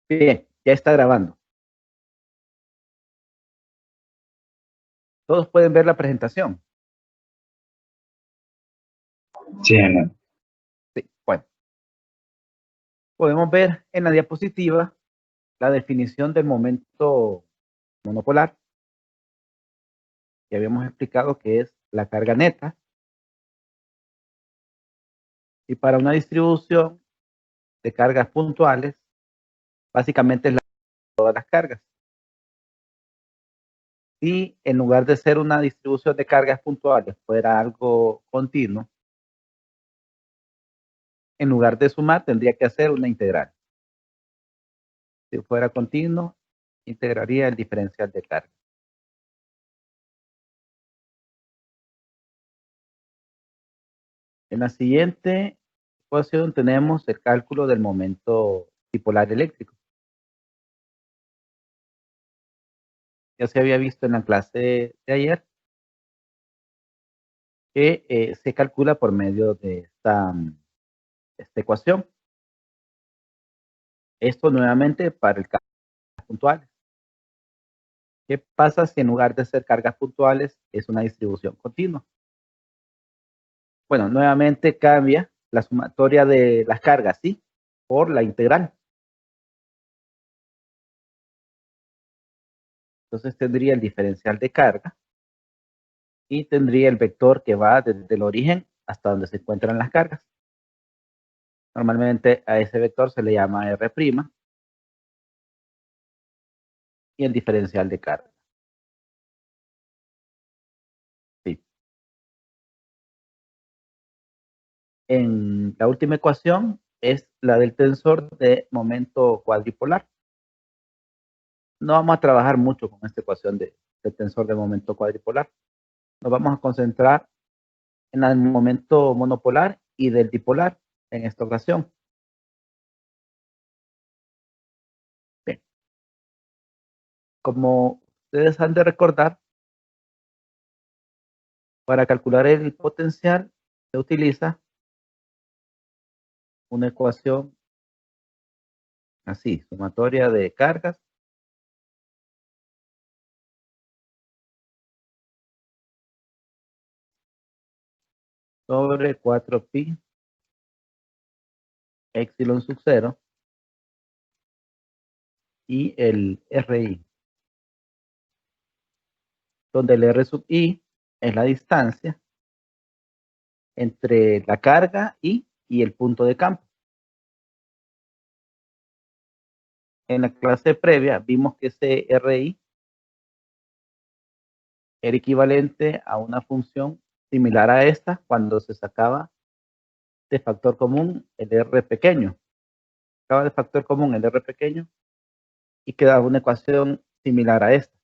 Bien, ya está grabando. Todos pueden ver la presentación. Sí, Ana. Sí, bueno, podemos ver en la diapositiva la definición del momento monopolar. Ya habíamos explicado que es la carga neta. Y para una distribución de cargas puntuales, básicamente es la de todas las cargas. Si en lugar de ser una distribución de cargas puntuales fuera algo continuo, en lugar de sumar tendría que hacer una integral. Si fuera continuo, integraría el diferencial de carga. En la siguiente ecuación tenemos el cálculo del momento dipolar eléctrico. Ya se había visto en la clase de ayer que se calcula por medio de esta ecuación. Esto nuevamente para el cargas puntuales. ¿Qué pasa si en lugar de ser cargas puntuales es una distribución continua? Bueno, nuevamente cambia la sumatoria de las cargas, ¿sí? Por la integral. Entonces tendría el diferencial de carga y tendría el vector que va desde el origen hasta donde se encuentran las cargas. Normalmente a ese vector se le llama R' y el diferencial de carga. Sí. En la última ecuación es la del tensor de momento cuadripolar. No vamos a trabajar mucho con esta ecuación del tensor de momento cuadripolar. Nos vamos a concentrar en el momento monopolar y del dipolar en esta ocasión. Bien. Como ustedes han de recordar, para calcular el potencial se utiliza una ecuación así, sumatoria de cargas sobre 4pi epsilon sub 0 y el RI, donde el R sub I es la distancia entre la carga y el punto de campo. En la clase previa vimos que ese RI era equivalente a una función similar a esta cuando se sacaba de factor común el R pequeño. Sacaba de factor común el R pequeño y quedaba una ecuación similar a esta.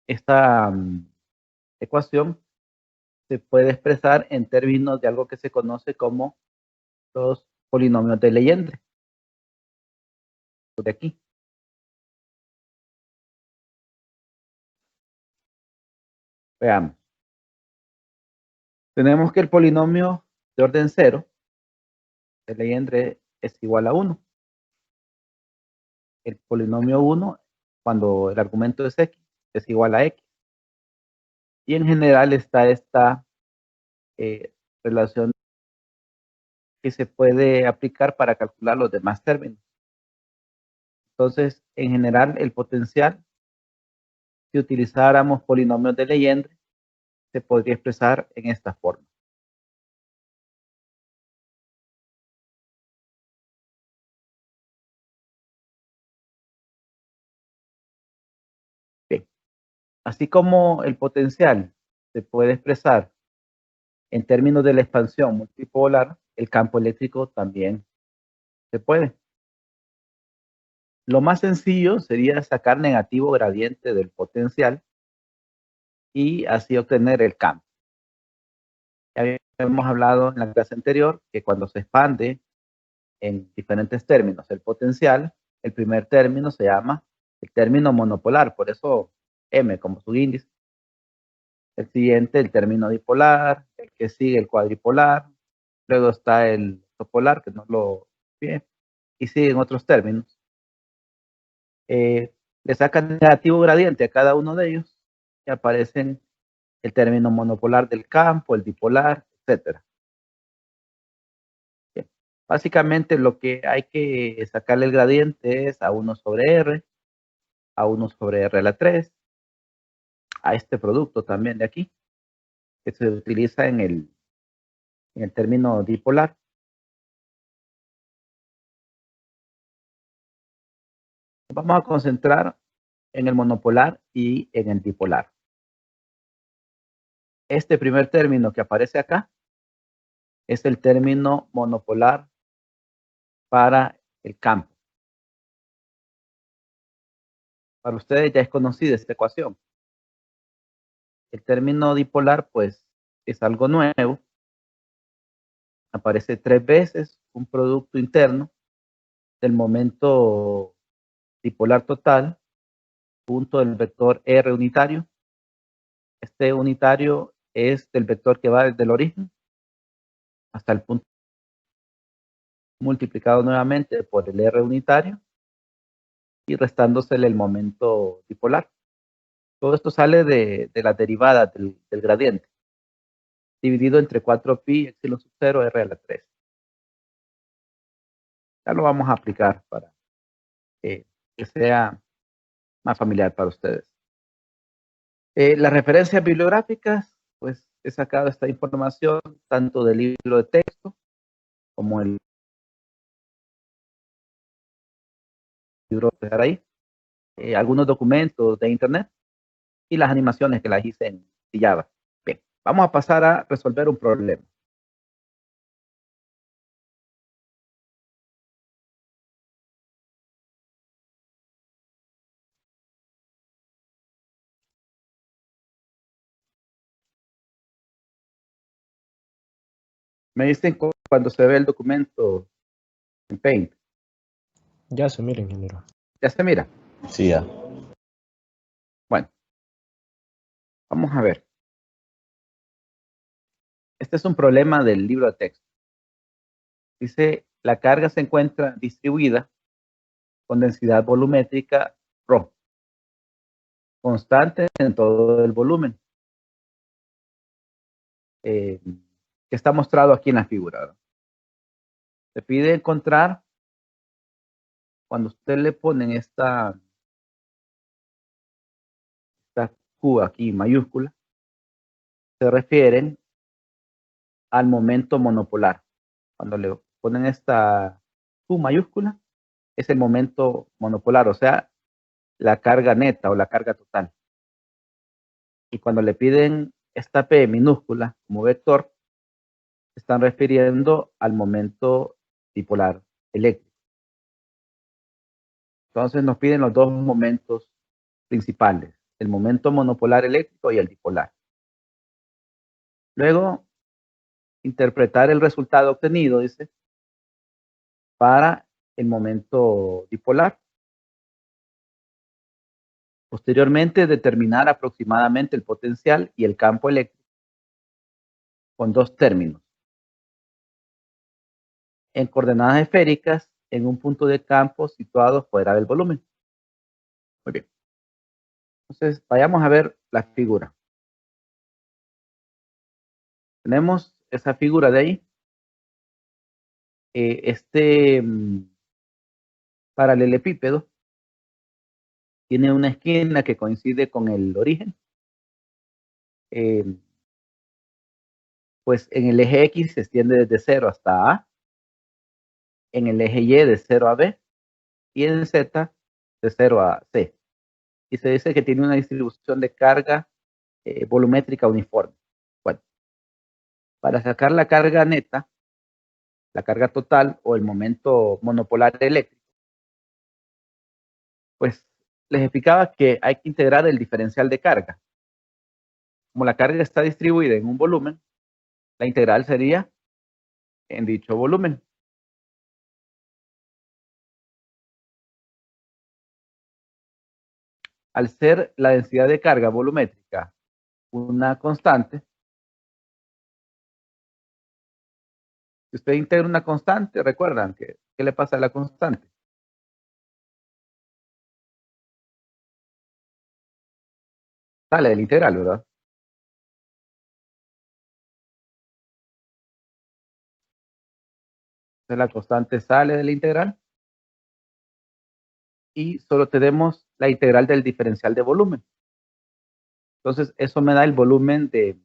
Esta ecuación se puede expresar en términos de algo que se conoce como los polinomios de Legendre. De aquí. Veamos. Tenemos que el polinomio de orden 0 de Legendre es igual a 1. El polinomio 1, cuando el argumento es x, es igual a x. Y en general está esta relación que se puede aplicar para calcular los demás términos. Entonces, en general, el potencial, si utilizáramos polinomios de Legendre, se podría expresar en esta forma. Bien. Así como el potencial se puede expresar en términos de la expansión multipolar, el campo eléctrico también se puede. Lo más sencillo sería sacar negativo gradiente del potencial y así obtener el campo. Ya hemos hablado en la clase anterior que cuando se expande en diferentes términos el potencial, el primer término se llama el término monopolar, por eso M como su índice. El siguiente, el término dipolar, el que sigue el cuadripolar, luego está el polar, que no lo bien, y siguen otros términos. Le sacan negativo gradiente a cada uno de ellos y aparecen el término monopolar del campo, el dipolar, etcétera. Bien. Básicamente lo que hay que sacarle el gradiente es a 1 sobre R, a 1 sobre R a la 3, a este producto también de aquí, que se utiliza en el término dipolar. Vamos a concentrar en el monopolar y en el dipolar. Este primer término que aparece acá es el término monopolar para el campo. Para ustedes ya es conocida esta ecuación. El término dipolar, pues, es algo nuevo. Aparece 3 veces un producto interno del momento dipolar total, punto del vector R unitario. Este unitario es del vector que va desde el origen hasta el punto, multiplicado nuevamente por el R unitario y restándosele el momento dipolar. Todo esto sale de la derivada del gradiente, dividido entre 4pi epsilon sub 0 R a la 3. Ya lo vamos a aplicar para que sea más familiar para ustedes. Las referencias bibliográficas, pues he sacado esta información tanto del libro de texto como el libro de ahí, algunos documentos de internet y las animaciones que las hice en Java. Bien, vamos a pasar a resolver un problema. Me dicen cuando se ve el documento en Paint. Ya se mira, ingeniero. ¿Ya se mira? Sí, ya. Bueno, vamos a ver. Este es un problema del libro de texto. Dice, la carga se encuentra distribuida con densidad volumétrica ρ, constante en todo el volumen, que está mostrado aquí en la figura, ¿verdad? Se pide encontrar, cuando usted le ponen esta Q aquí mayúscula, se refieren al momento monopolar. Cuando le ponen esta Q mayúscula, es el momento monopolar, o sea, la carga neta o la carga total. Y cuando le piden esta P minúscula como vector, se están refiriendo al momento dipolar eléctrico. Entonces nos piden los dos momentos principales, el momento monopolar eléctrico y el dipolar. Luego, interpretar el resultado obtenido, dice, para el momento dipolar. Posteriormente, determinar aproximadamente el potencial y el campo eléctrico con dos términos. En coordenadas esféricas, en un punto de campo situado fuera del volumen. Muy bien. Entonces, vayamos a ver la figura. Tenemos esa figura de ahí. Este paralelepípedo tiene una esquina que coincide con el origen. Pues en el eje X se extiende desde 0 hasta A, en el eje Y de 0 a B y en Z de 0 a C. Y se dice que tiene una distribución de carga volumétrica uniforme. Bueno, para sacar la carga neta, la carga total o el momento monopolar eléctrico, pues les explicaba que hay que integrar el diferencial de carga. Como la carga está distribuida en un volumen, la integral sería en dicho volumen. Al ser la densidad de carga volumétrica una constante, Si usted integra una constante, recuerdan que ¿qué le pasa a la constante? Sale del integral, ¿verdad? Entonces la constante sale del integral y solo tenemos la integral del diferencial de volumen. Entonces eso me da el volumen del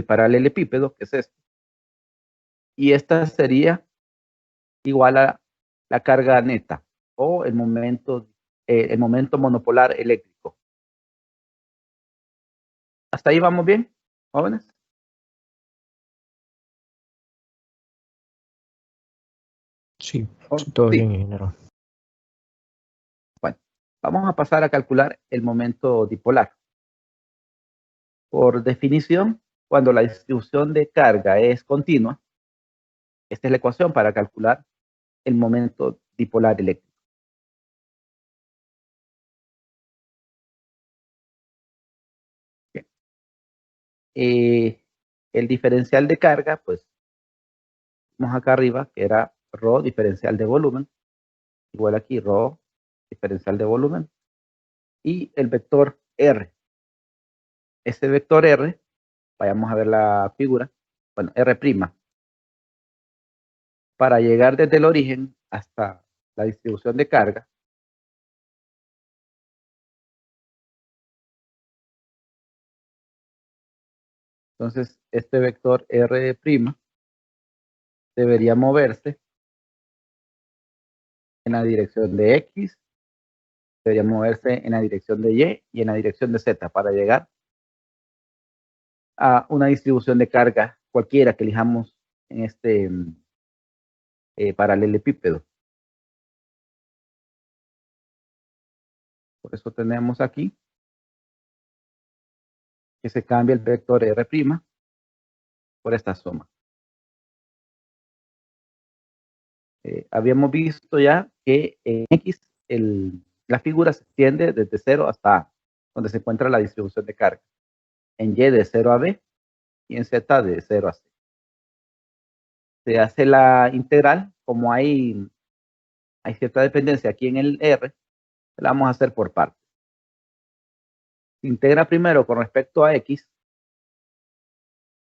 paralelepípedo, que es este. Y esta sería igual a la carga neta o el momento monopolar eléctrico. ¿Hasta ahí vamos bien, jóvenes? Sí, Oh, sí, todo sí. bien, ingeniero. Bueno, vamos a pasar a calcular el momento dipolar. Por definición, cuando la distribución de carga es continua, esta es la ecuación para calcular el momento dipolar eléctrico. Bien. El diferencial de carga, pues, vemos acá arriba, que era ρ diferencial de volumen, igual aquí ρ diferencial de volumen, y el vector R. Ese vector R, vayamos a ver la figura, bueno, R', para llegar desde el origen hasta la distribución de carga, entonces este vector R' debería moverse en la dirección de X, debería moverse en la dirección de Y y en la dirección de Z para llegar a una distribución de carga cualquiera que elijamos en este paralelepípedo. Por eso tenemos aquí que se cambia el vector R' por esta suma. Habíamos visto ya que en X la figura se extiende desde 0 hasta A, donde se encuentra la distribución de carga. En Y de 0 a B y en Z de 0 a C. Se hace la integral, como hay cierta dependencia aquí en el R, la vamos a hacer por partes. Se integra primero con respecto a X.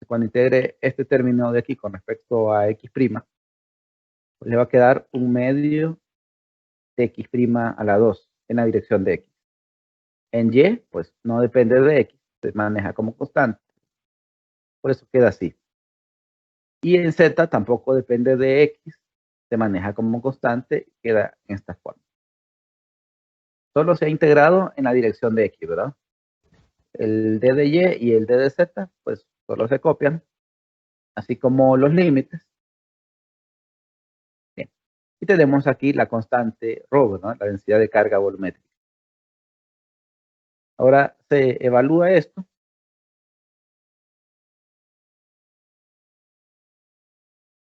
Cuando integre este término de aquí con respecto a X', pues le va a quedar un medio de X' a la 2 en la dirección de X. En Y, pues no depende de X, se maneja como constante. Por eso queda así. Y en Z tampoco depende de X, se maneja como constante, queda en esta forma. Solo se ha integrado en la dirección de X, ¿verdad? El d de Y y el d de Z, pues solo se copian, así como los límites. Bien. Y tenemos aquí la constante ρ, ¿no? La densidad de carga volumétrica. Ahora se evalúa esto.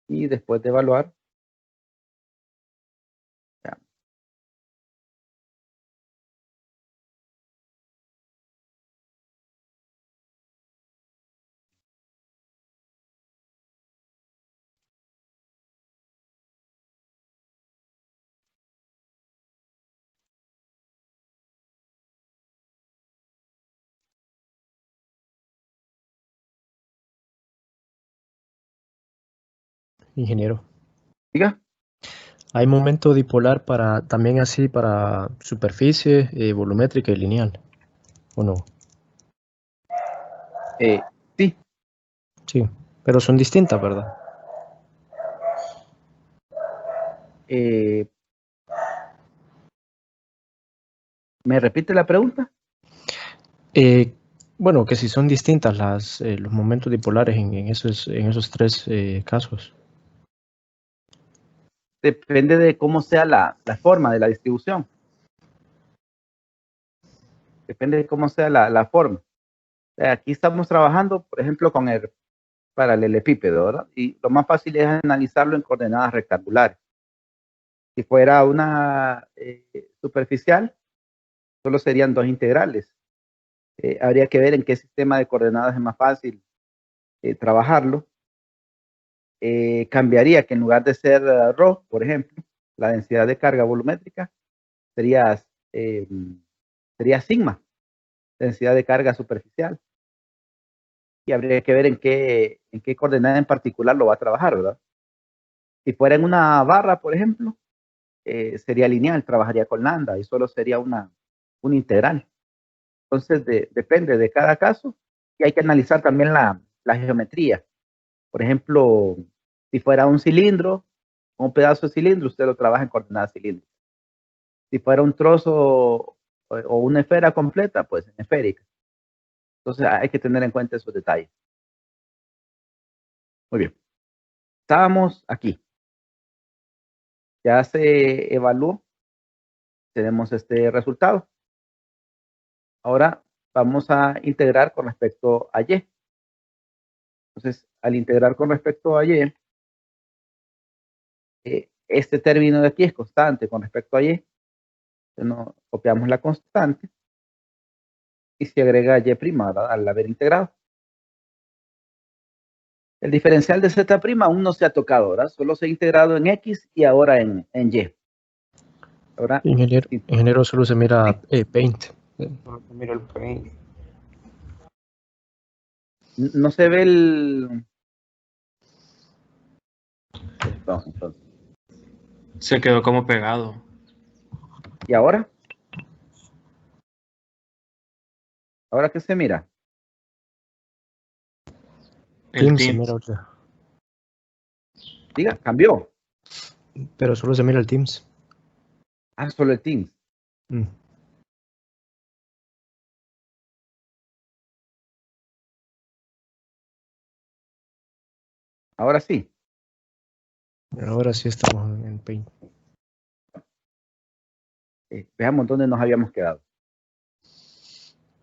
Y después de evaluar, ya, Ingeniero. diga. Hay momento dipolar para también así para superficie, volumétrica y lineal, ¿o no? Sí, Sí, pero son distintas, ¿verdad? ¿me repite la pregunta? Bueno, que si son distintas los momentos dipolares en esos tres casos. Depende de cómo sea la forma de la distribución. Depende de cómo sea la forma. Aquí estamos trabajando, por ejemplo, con el paralelepípedo, ¿verdad? Y lo más fácil es analizarlo en coordenadas rectangulares. Si fuera una superficial, solo serían dos integrales. Habría que ver en qué sistema de coordenadas es más fácil trabajarlo. cambiaría que en lugar de ser ρ, por ejemplo, la densidad de carga volumétrica sería sigma, densidad de carga superficial. Y habría que ver en qué coordenada en particular lo va a trabajar, ¿verdad? Si fuera en una barra, por ejemplo, sería lineal, trabajaría con lambda y solo sería una integral. Entonces, depende de cada caso y hay que analizar también la geometría. Por ejemplo, si fuera un cilindro, un pedazo de cilindro, usted lo trabaja en coordenadas cilíndricas. Si fuera un trozo o una esfera completa, pues en esférica. Entonces, hay que tener en cuenta esos detalles. Muy bien. Estábamos aquí. Ya se evaluó. Tenemos este resultado. Ahora vamos a integrar con respecto a y. Entonces, al integrar con respecto a y, este término de aquí es constante con respecto a y. Entonces, copiamos la constante y se agrega y' al haber integrado. El diferencial de z' aún no se ha tocado, ¿verdad? Solo se ha integrado en x y ahora en y. Ahora, Ingeniero, solo se mira Paint. Mira el paint. no se ve el... No, entonces. Se quedó como pegado. ¿Y ahora? ¿Ahora qué se mira? El Teams se Teams. mira ahorita. Diga, cambió. Pero solo se mira el Teams. Ah, solo el Teams. Mm. Ahora sí. Ahora sí estamos en Paint. Veamos dónde nos habíamos quedado.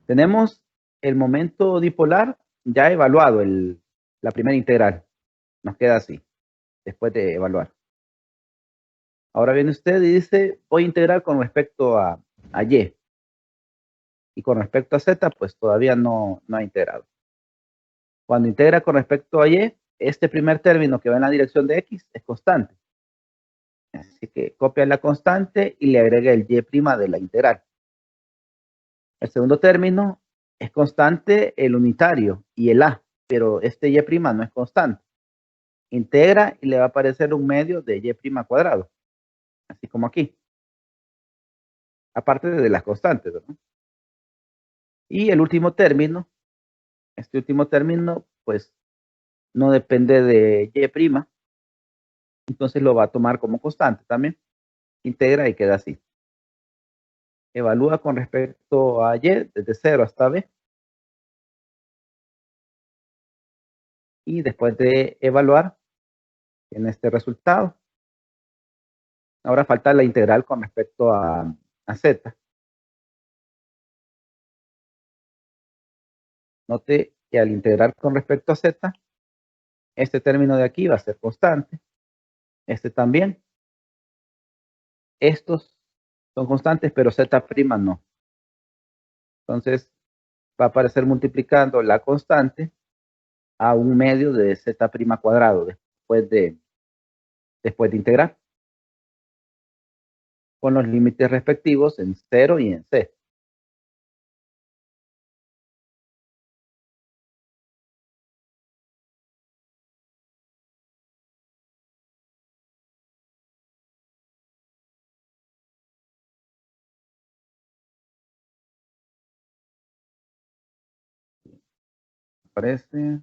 Tenemos el momento dipolar ya evaluado, la primera integral. Nos queda así, después de evaluar. Ahora viene usted y dice, voy a integrar con respecto a y. Y con respecto a z, pues todavía no ha integrado. Cuando integra con respecto a y, este primer término que va en la dirección de x es constante. Así que copia la constante y le agrega el y' de la integral. El segundo término es constante el unitario y el a, pero este y' no es constante. Integra y le va a aparecer un medio de y' cuadrado, así como aquí. Aparte de las constantes, ¿no? Y el último término, este último término, pues no depende de y', entonces lo va a tomar como constante también. Integra y queda así. Evalúa con respecto a y desde 0 hasta b. Y después de evaluar, en este resultado. Ahora falta la integral con respecto a z. Note que al integrar con respecto a z, este término de aquí va a ser constante. Este también. Estos son constantes, pero z' no. Entonces, va a aparecer multiplicando la constante a un medio de z' cuadrado después de integrar. Con los límites respectivos en 0 y en c. Parece.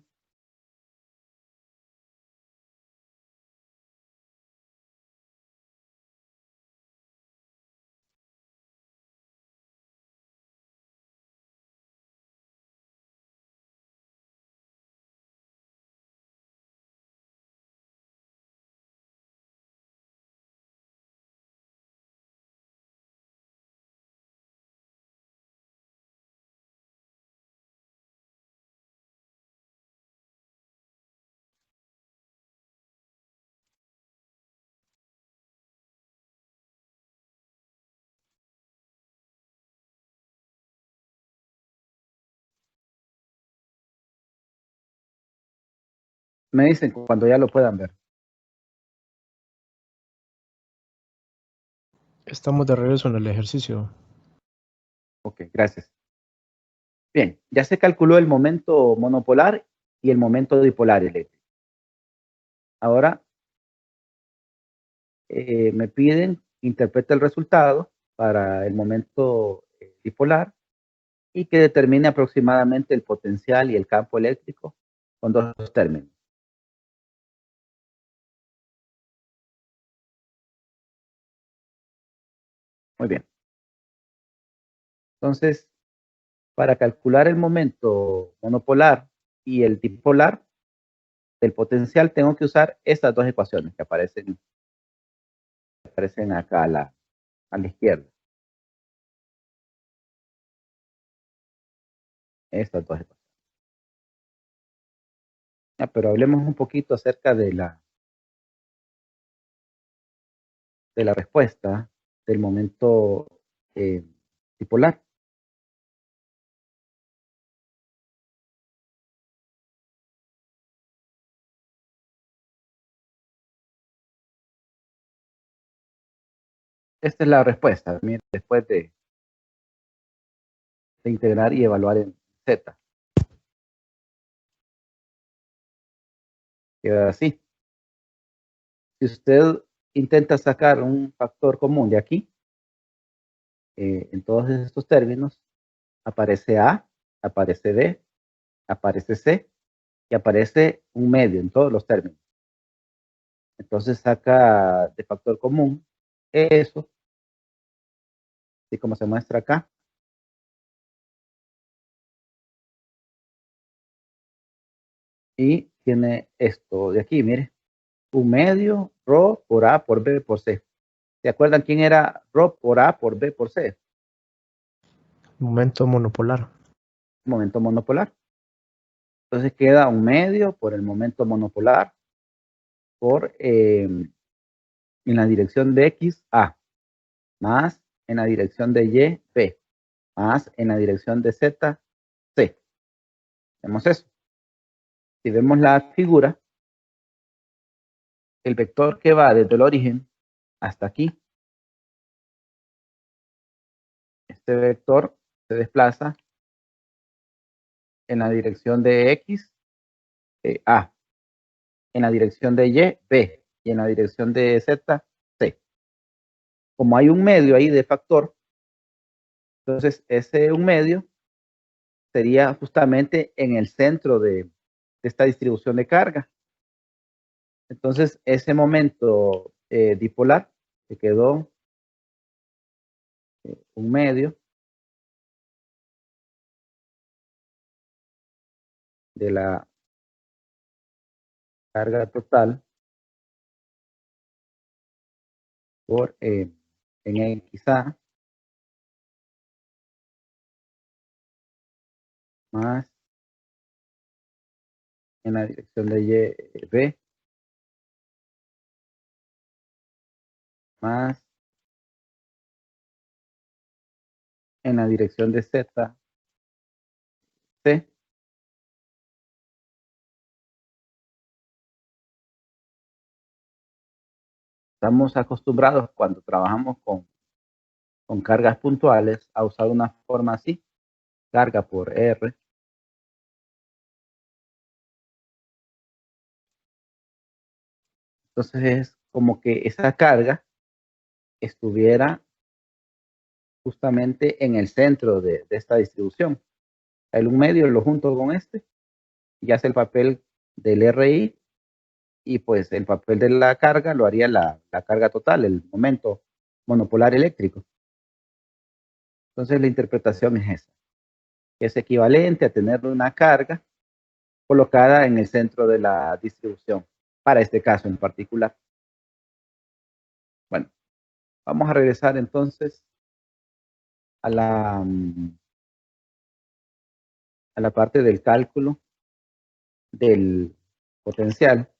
Me dicen cuando ya lo puedan ver. Estamos de regreso en el ejercicio. Ok, gracias. Bien, ya se calculó el momento monopolar y el momento dipolar eléctrico. Ahora me piden interprete el resultado para el momento dipolar y que determine aproximadamente el potencial y el campo eléctrico con dos términos. Muy bien. Entonces, para calcular el momento monopolar y el dipolar del potencial, tengo que usar estas dos ecuaciones que aparecen acá a la izquierda. Estas dos ecuaciones. Ya, pero hablemos un poquito acerca de la respuesta del momento dipolar. Esta es la respuesta, mire, después de integrar y evaluar en Z. Queda así. Si usted intenta sacar un factor común de aquí, en todos estos términos, aparece A, aparece B, aparece C y aparece un medio en todos los términos. Entonces saca de factor común eso, así como se muestra acá. Y tiene esto de aquí, mire, un medio, ρ por A por B por C. ¿Se acuerdan quién era ρ por A por B por C? Momento monopolar. Momento monopolar. Entonces queda un medio por el momento monopolar por en la dirección de X, A, más en la dirección de Y, B, más en la dirección de Z, C. Vemos eso. Si vemos la figura, el vector que va desde el origen hasta aquí, este vector se desplaza en la dirección de X, A, en la dirección de Y, B, y en la dirección de Z, C. Como hay un medio ahí de factor, entonces ese un medio sería justamente en el centro de esta distribución de carga. Entonces ese momento dipolar que quedó un medio de la carga total por en XA más en la dirección de YB más en la dirección de Z, C. Estamos acostumbrados cuando trabajamos con cargas puntuales a usar una forma así, carga por R. Entonces es como que esa carga estuviera justamente en el centro de esta distribución. El un medio lo junto con este y hace el papel del RI y pues el papel de la carga lo haría la carga total, el momento monopolar eléctrico. Entonces la interpretación es esa, que es equivalente a tener una carga colocada en el centro de la distribución, para este caso en particular. Bueno, vamos a regresar entonces a la parte del cálculo del potencial.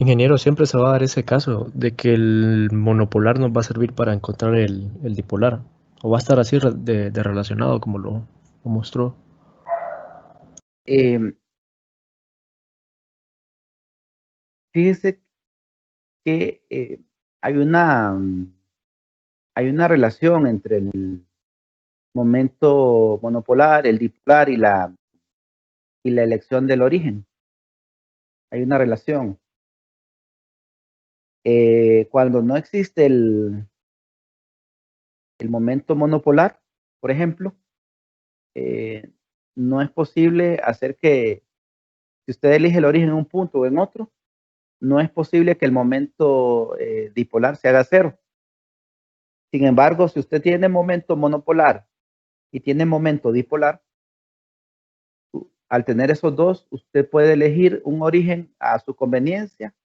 Ingeniero, siempre se va a dar ese caso de que el monopolar nos va a servir para encontrar el dipolar. O va a estar así de relacionado como lo mostró. Eh, Fíjese que hay una relación entre el momento monopolar, el dipolar y la elección del origen. Hay una relación. Cuando no existe el momento monopolar, por ejemplo, no es posible hacer que, si usted elige el origen en un punto o en otro, no es posible que el momento dipolar se haga cero. Sin embargo, si usted tiene momento monopolar y tiene momento dipolar, al tener esos dos, usted puede elegir un origen a su conveniencia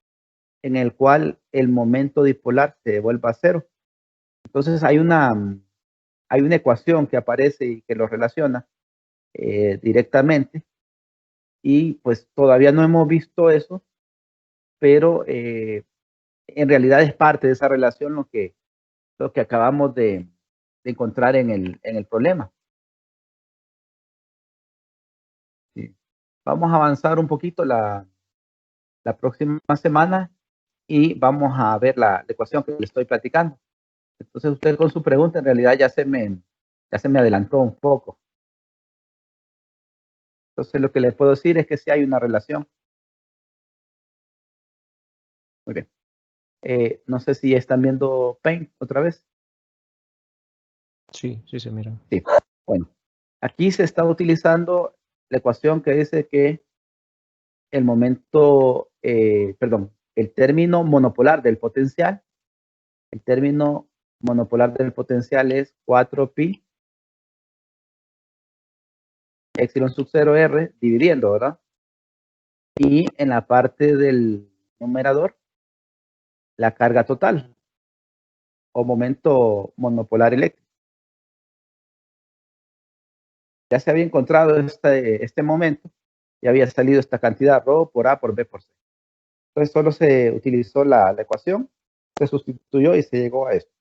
en el cual el momento dipolar se vuelva a cero. Entonces hay una ecuación que aparece y que lo relaciona directamente, y pues todavía no hemos visto eso, pero en realidad es parte de esa relación lo que acabamos de encontrar en el problema. Sí. Vamos a avanzar un poquito la próxima semana y vamos a ver la ecuación que le estoy platicando. Entonces usted con su pregunta en realidad ya se me adelantó un poco. Entonces lo que le puedo decir es que sí hay una relación. Muy bien. No sé si están viendo Paint otra vez. Sí, sí se mira. Sí. Bueno, aquí se está utilizando la ecuación que dice que el momento, el término monopolar del potencial, el término monopolar del potencial es 4pi epsilon sub 0 r dividiendo, ¿verdad? Y en la parte del numerador, la carga total o momento monopolar eléctrico. Ya se había encontrado este momento, ya había salido esta cantidad, ρ por A por B por C. Entonces solo se utilizó la ecuación, se sustituyó y se llegó a esto.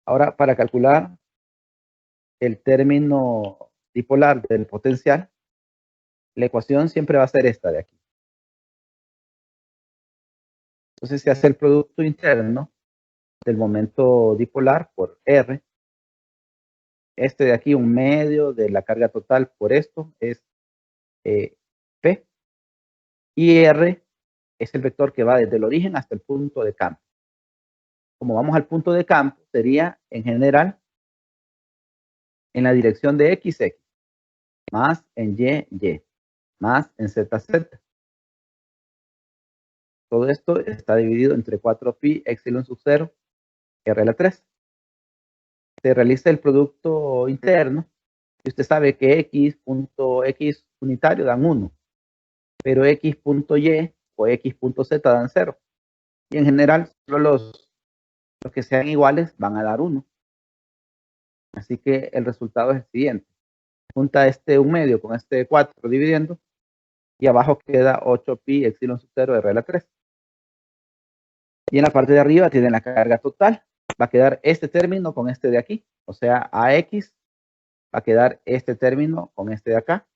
Ahora, para calcular el término dipolar del potencial, la ecuación siempre va a ser esta de aquí. Entonces se hace el producto interno del momento dipolar por R. Este de aquí, un medio de la carga total por esto, es P. Y R es el vector que va desde el origen hasta el punto de campo. Como vamos al punto de campo, sería en general en la dirección de X, más en Y, más en Z. Todo esto está dividido entre 4pi epsilon sub 0 R a la 3. Se realiza el producto interno y usted sabe que X unitario dan 1, pero X.Y o X.Z dan 0. Y en general, solo los que sean iguales van a dar 1. Así que el resultado es el siguiente. Junta este 1 medio con este 4 dividiendo, y abajo queda 8pi epsilon sub 0 R a la 3. Y en la parte de arriba tiene la carga total. Va a quedar este término con este de aquí. O sea, AX va a quedar este término con este de acá,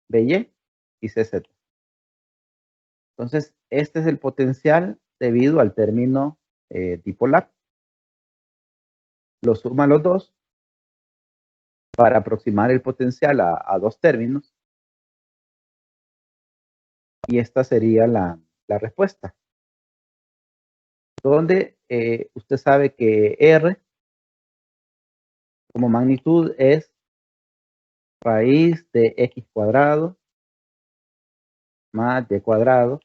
BY y CZ. Entonces, este es el potencial debido al término dipolar. Lo suman los dos para aproximar el potencial a dos términos. Y esta sería la respuesta. Donde usted sabe que R como magnitud es raíz de X cuadrado más Y cuadrado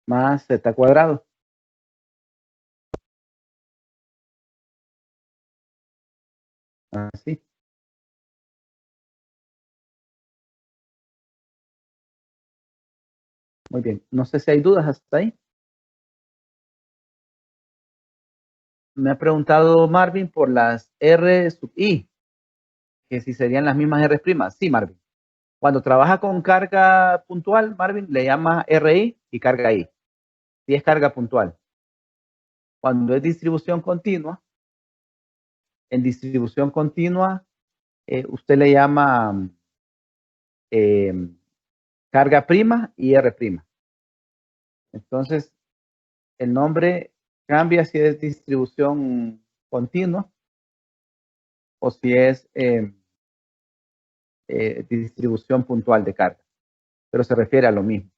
más Z cuadrado. Así. Muy bien. No sé si hay dudas hasta ahí. Me ha preguntado Marvin por las R sub I. que si serían las mismas R'. Sí, Marvin. Cuando trabaja con carga puntual, Marvin, le llama RI y carga I. Si es carga puntual. Cuando es distribución continua, en distribución continua, usted le llama carga prima y R'. Entonces, el nombre cambia si es distribución continua o si es distribución puntual de carga, pero se refiere a lo mismo.